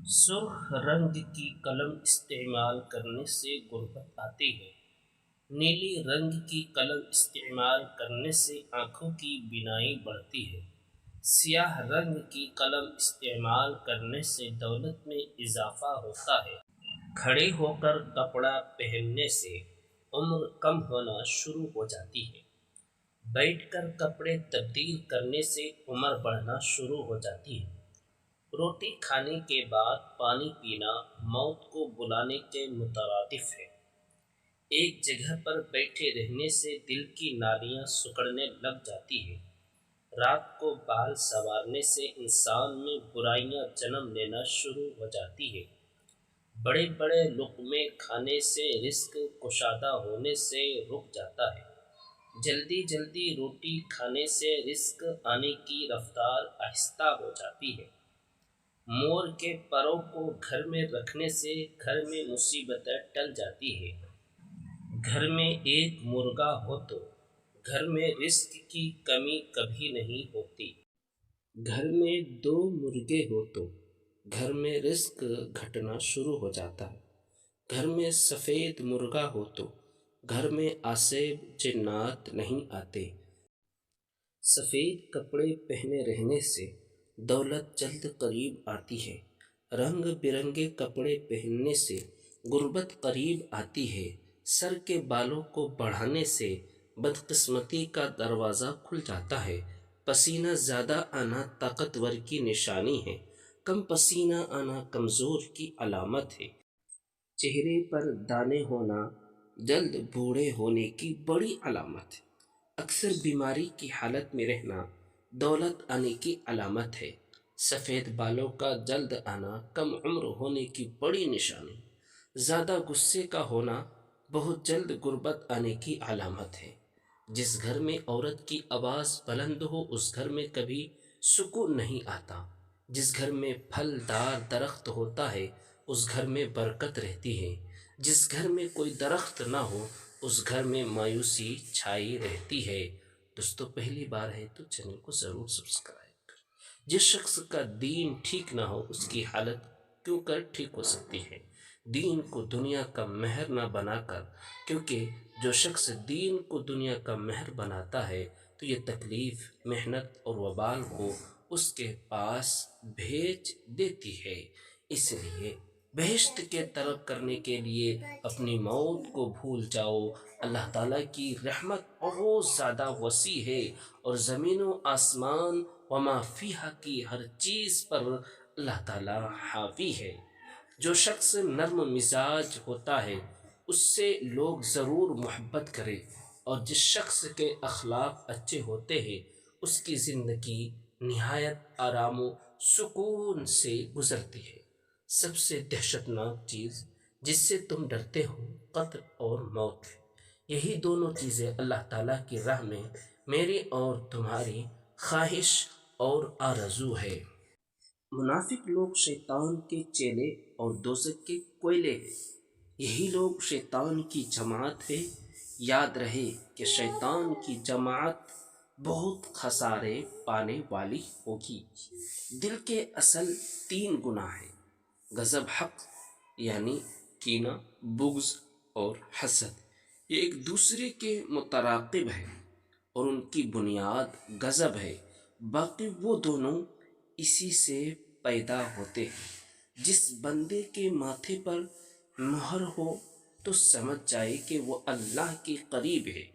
سرخ رنگ کی قلم استعمال کرنے سے غربت آتی ہے۔ نیلی رنگ کی قلم استعمال کرنے سے آنکھوں کی بینائی بڑھتی ہے۔ سیاہ رنگ کی قلم استعمال کرنے سے دولت میں اضافہ ہوتا ہے۔ کھڑے ہو کر کپڑا پہننے سے عمر کم ہونا شروع ہو جاتی ہے۔ بیٹھ کر کپڑے تبدیل کرنے سے عمر بڑھنا شروع ہو جاتی ہے۔ روٹی کھانے کے بعد پانی پینا موت کو بلانے کے مترادف ہے۔ ایک جگہ پر بیٹھے رہنے سے دل کی نالیاں سکڑنے لگ جاتی ہیں۔ رات کو بال سنوارنے سے انسان میں برائیاں جنم لینا شروع ہو جاتی ہے۔ بڑے بڑے لقمے کھانے سے رزق کشادہ ہونے سے رک جاتا ہے۔ جلدی جلدی روٹی کھانے سے رزق آنے کی رفتار آہستہ ہو جاتی ہے۔ مور کے پروں کو گھر میں رکھنے سے گھر میں مصیبتیں ٹل جاتی ہیں۔ گھر میں ایک مرغا ہو تو گھر میں رزق کی کمی کبھی نہیں ہوتی۔ گھر میں دو مرغے ہو تو گھر میں رزق گھٹنا شروع ہو جاتا ہے۔ گھر میں سفید مرغا ہو تو گھر میں آسیب جنات نہیں آتے۔ سفید کپڑے پہنے رہنے سے دولت جلد قریب آتی ہے۔ رنگ برنگے کپڑے پہننے سے غربت قریب آتی ہے۔ سر کے بالوں کو بڑھانے سے بدقسمتی کا دروازہ کھل جاتا ہے۔ پسینہ زیادہ آنا طاقتور کی نشانی ہے۔ کم پسینہ آنا کمزور کی علامت ہے۔ چہرے پر دانے ہونا جلد بوڑھے ہونے کی بڑی علامت ہے۔ اکثر بیماری کی حالت میں رہنا دولت آنے کی علامت ہے۔ سفید بالوں کا جلد آنا کم عمر ہونے کی بڑی نشانی۔ زیادہ غصے کا ہونا بہت جلد غربت آنے کی علامت ہے۔ جس گھر میں عورت کی آواز بلند ہو اس گھر میں کبھی سکون نہیں آتا۔ جس گھر میں پھل دار درخت ہوتا ہے اس گھر میں برکت رہتی ہے۔ جس گھر میں کوئی درخت نہ ہو اس گھر میں مایوسی چھائی رہتی ہے۔ دوستو پہلی بار ہے تو چینل کو ضرور سبسکرائب کریں۔ جس شخص کا دین ٹھیک نہ ہو اس کی حالت کیوں کر ٹھیک ہو سکتی ہے۔ دین کو دنیا کا مہر نہ بنا کر، کیونکہ جو شخص دین کو دنیا کا مہر بناتا ہے تو یہ تکلیف، محنت اور وبال کو اس کے پاس بھیج دیتی ہے۔ اس لیے بہشت کے طلب کرنے کے لیے اپنی موت کو بھول جاؤ۔ اللہ تعالیٰ کی رحمت بہت زیادہ وسیع ہے اور زمین و آسمان وما فیہا کی ہر چیز پر اللہ تعالیٰ حاوی ہے۔ جو شخص نرم مزاج ہوتا ہے اس سے لوگ ضرور محبت کرے، اور جس شخص کے اخلاق اچھے ہوتے ہیں اس کی زندگی نہایت آرام و سکون سے گزرتی ہے۔ سب سے دہشت ناک چیز جس سے تم ڈرتے ہو قتل اور موت ہے۔ یہی دونوں چیزیں اللہ تعالیٰ کی راہ میں میری اور تمہاری خواہش اور آرزو ہے۔ منافق لوگ شیطان کے چیلے اور دوزخ کے کوئلے ہیں۔ یہی لوگ شیطان کی جماعت ہے۔ یاد رہے کہ شیطان کی جماعت بہت خسارے پانے والی ہوگی۔ دل کے اصل تین گناہ ہیں: غضب حق یعنی کینہ، بغض اور حسد۔ یہ ایک دوسرے کے متراکب ہیں اور ان کی بنیاد غضب ہے۔ باقی وہ دونوں اسی سے پیدا ہوتے ہیں۔ جس بندے کے ماتھے پر مہر ہو تو سمجھ جائے کہ وہ اللہ کے قریب ہے۔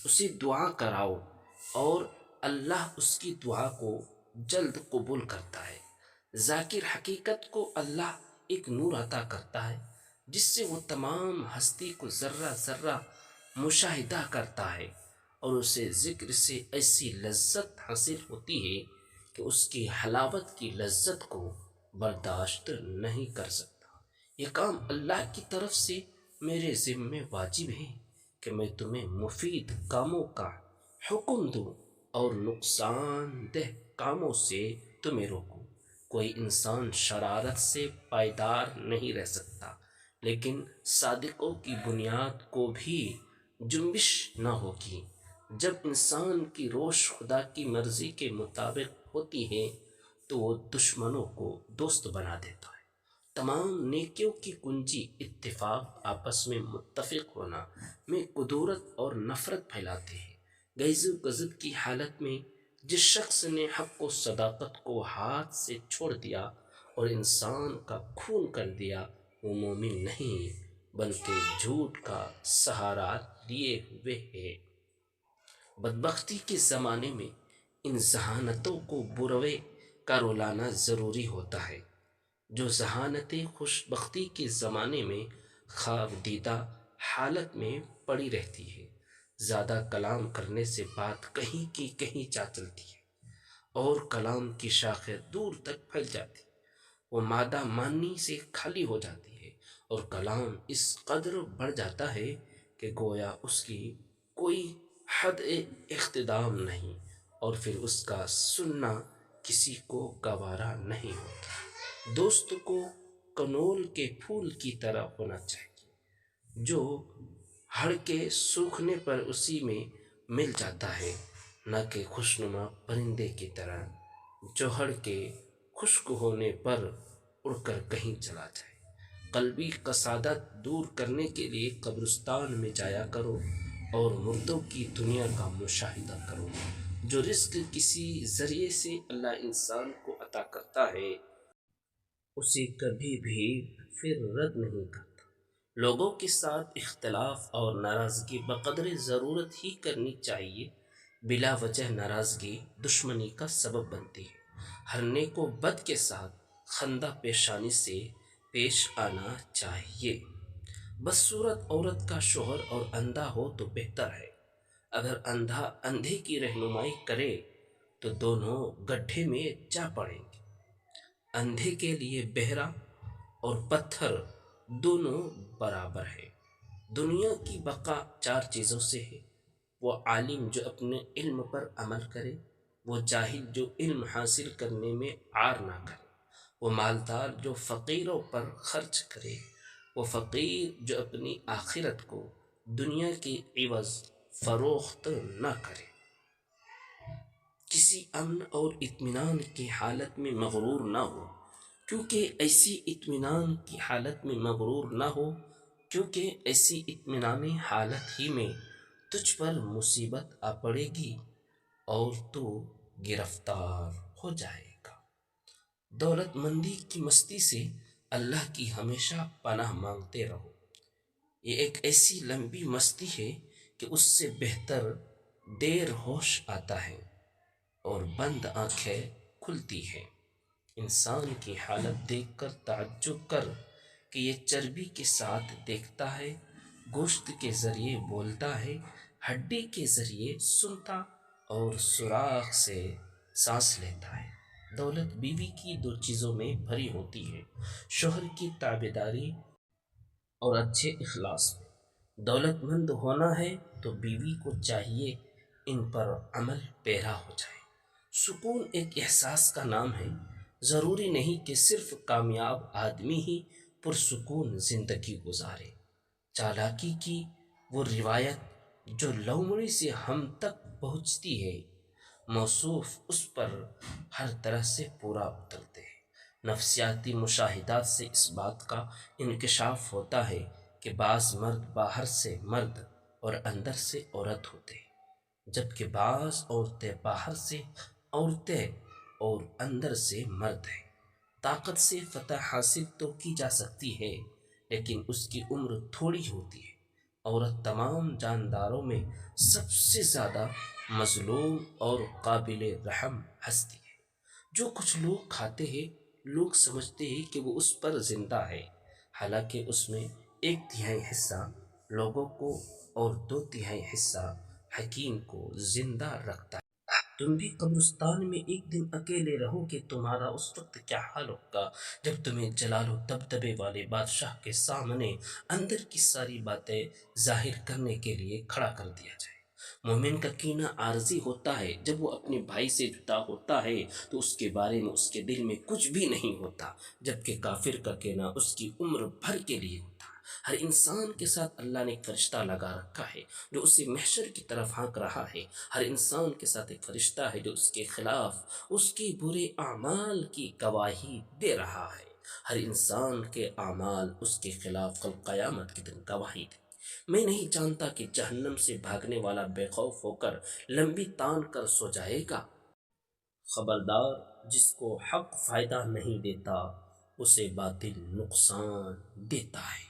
اسے دعا کراؤ اور اللہ اس کی دعا کو جلد قبول کرتا ہے۔ ذاکر حقیقت کو اللہ ایک نور عطا کرتا ہے جس سے وہ تمام ہستی کو ذرہ ذرہ مشاہدہ کرتا ہے، اور اسے ذکر سے ایسی لذت حاصل ہوتی ہے کہ اس کی حلاوت کی لذت کو برداشت نہیں کر سکتا۔ یہ کام اللہ کی طرف سے میرے ذمہ واجب ہے کہ میں تمہیں مفید کاموں کا حکم دوں اور نقصان دہ کاموں سے تمہیں روکوں۔ کوئی انسان شرارت سے پائیدار نہیں رہ سکتا، لیکن صادقوں کی بنیاد کو بھی جنبش نہ ہوگی۔ جب انسان کی روش خدا کی مرضی کے مطابق ہوتی ہے تو وہ دشمنوں کو دوست بنا دیتا ہے تمام نیکیوں کی کنجی اتفاق، آپس میں متفق ہونا میں قدورت اور نفرت پھیلاتے ہیں۔ غیظ و غضب کی حالت میں جس شخص نے حق و صداقت کو ہاتھ سے چھوڑ دیا اور انسان کا خون کر دیا، وہ مومن نہیں بلکہ جھوٹ کا سہارا لیے ہوئے ہے۔ بدبختی کے زمانے میں ان ذہانتوں کو بروے کا رلانا ضروری ہوتا ہے۔ جو ذہانتیں خوش بختی کے زمانے میں خواب دیدہ حالت میں پڑی رہتی ہے، زیادہ کلام کرنے سے بات کہیں کی کہیں جا چلتی ہے اور کلام کی شاخیں دور تک پھیل جاتی ہے، وہ مادہ مانی سے خالی ہو جاتی ہے اور کلام اس قدر بڑھ جاتا ہے کہ گویا اس کی کوئی حد اختدام نہیں، اور پھر اس کا سننا کسی کو گوارا نہیں ہوتا۔ دوست کو کنول کے پھول کی طرح ہونا چاہیے جو ہڑ کے سوکھنے پر اسی میں مل جاتا ہے، نہ کہ خوشنما پرندے کی طرح جو ہڑ کے خشک ہونے پر اڑ کر کہیں چلا جائے۔ قلبی کسادت دور کرنے کے لیے قبرستان میں جایا کرو اور مردوں کی دنیا کا مشاہدہ کرو۔ جو رزق کسی ذریعے سے اللہ انسان کو عطا کرتا ہے، اسے کبھی بھی پھر رد نہیں کرتا۔ لوگوں کے ساتھ اختلاف اور ناراضگی بقدر ضرورت ہی کرنی چاہیے، بلا وجہ ناراضگی دشمنی کا سبب بنتی ہے۔ ہر نیک و بد کے ساتھ خندہ پیشانی سے پیش آنا چاہیے۔ بدصورت عورت کا شوہر اور اندھا ہو تو بہتر ہے۔ اگر اندھا اندھے کی رہنمائی کرے تو دونوں گڈھے میں جا پڑیں گے۔ اندھے کے لیے بہرا اور پتھر دونوں برابر ہے۔ دنیا کی بقا چار چیزوں سے ہے: وہ عالم جو اپنے علم پر عمل کرے، وہ جاہل جو علم حاصل کرنے میں عار نہ کرے، وہ مالدار جو فقیروں پر خرچ کرے، وہ فقیر جو اپنی آخرت کو دنیا کے عوض فروخت نہ کرے۔ کسی امن اور اطمینان کی حالت میں مغرور نہ ہو، کیونکہ ایسی اطمینان حالت ہی میں تجھ پر مصیبت آ پڑے گی اور تو گرفتار ہو جائے گا۔ دولت مندی کی مستی سے اللہ کی ہمیشہ پناہ مانگتے رہو۔ یہ ایک ایسی لمبی مستی ہے کہ اس سے بہتر دیر ہوش آتا ہے اور بند آنکھیں کھلتی ہے۔ انسان کی حالت دیکھ کر تعجب کر کہ یہ چربی کے ساتھ دیکھتا ہے، گوشت کے ذریعے بولتا ہے، ہڈی کے ذریعے سنتا اور سوراخ سے سانس لیتا ہے۔ دولت بیوی کی دو چیزوں میں بھری ہوتی ہے: شوہر کی تابعداری اور اچھے اخلاص میں۔ دولت مند ہونا ہے تو بیوی کو چاہیے ان پر عمل پیرا ہو جائے۔ سکون ایک احساس کا نام ہے۔ ضروری نہیں کہ صرف کامیاب آدمی ہی پرسکون زندگی گزارے۔ چالاکی کی وہ روایت جو لومڑی سے ہم تک پہنچتی ہے، موصوف اس پر ہر طرح سے پورا اترتے ہیں۔ نفسیاتی مشاہدات سے اس بات کا انکشاف ہوتا ہے کہ بعض مرد باہر سے مرد اور اندر سے عورت ہوتے ہیں، جبکہ بعض عورتیں باہر سے عورتیں اور اندر سے مرد ہیں۔ طاقت سے فتح حاصل تو کی جا سکتی ہے، لیکن اس کی عمر تھوڑی ہوتی ہے۔ عورت تمام جانداروں میں سب سے زیادہ مظلوم اور قابل رحم ہستی ہے۔ جو کچھ لوگ کھاتے ہیں، لوگ سمجھتے ہیں کہ وہ اس پر زندہ ہے، حالانکہ اس میں 1/3 حصہ لوگوں کو اور 2/3 حصہ حکیم کو زندہ رکھتا ہے۔ تم بھی قبرستان میں ایک دن اکیلے رہو گے، تمہارا اس وقت کیا حال ہوگا جب تمہیں جلال و دبدبے والے بادشاہ کے سامنے اندر کی ساری باتیں ظاہر کرنے کے لیے کھڑا کر دیا جائے۔ مومن کا کینہ عارضی ہوتا ہے۔ جب وہ اپنے بھائی سے جدا ہوتا ہے تو اس کے بارے میں اس کے دل میں کچھ بھی نہیں ہوتا، جبکہ کافر کا کینہ اس کی عمر بھر کے لیے ہوتا ہے۔ ہر انسان کے ساتھ اللہ نے ایک فرشتہ لگا رکھا ہے جو اسے محشر کی طرف ہانک رہا ہے۔ ہر انسان کے ساتھ ایک فرشتہ ہے جو اس کے خلاف اس کے برے اعمال کی گواہی دے رہا ہے۔ ہر انسان کے اعمال اس کے خلاف کل قیامت کے دن گواہی دیں۔ میں نہیں جانتا کہ جہنم سے بھاگنے والا بے خوف ہو کر لمبی تان کر سو جائے گا۔ خبردار، جس کو حق فائدہ نہیں دیتا اسے باطل نقصان دیتا ہے۔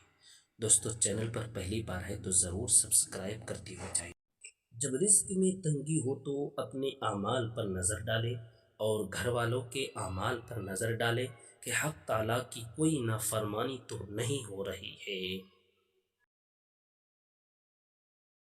دوستو، چینل پر پہلی بار ہے تو ضرور سبسکرائب کرتے ہو جائے۔ جب رزق میں تنگی ہو تو اپنے اعمال پر نظر ڈالے اور گھر والوں کے اعمال پر نظر ڈالے کہ حق تعالیٰ کی کوئی نافرمانی تو نہیں ہو رہی ہے۔